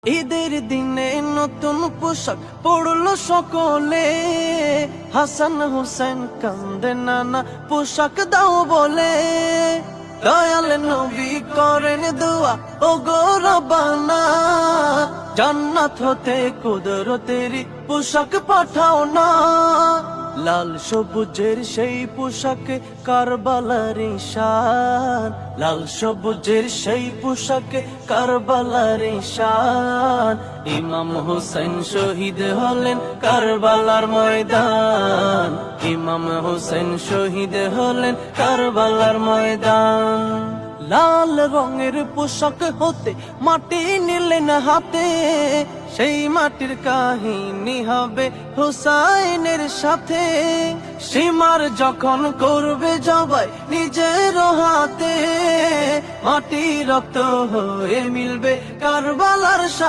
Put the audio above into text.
ঈদের দিনে নতুন পোশাক পড়লো সকলে, হাসান হোসেন কান্দে নানা পোশাক দাও বলে। দয়াল নবী করেন দোয়া ও গো রব্বানা, জান্নাত হতে কুদরতেরি পোশাক পাঠাও না। লাল সবুজের সেই পোশাকে কারবালার ঈশান, লাল সবুজের সেই পোশাকে কারবালার ঈশান। ইমাম হোসেন শহীদ হলেন কারবালার ময়দান, ইমাম হোসেন শহীদ হলেন কারবালার ময়দান। লাল রঙের পোশাক হতে মাটি নিলেন হাতে, সেই মাটির কাহিনী হবে হুসাইনের সাথে। সীমার যখন করবে জবাই নিজের হাতে, মাটি রক্ত হয়ে মিলবে কারবালার সাথে।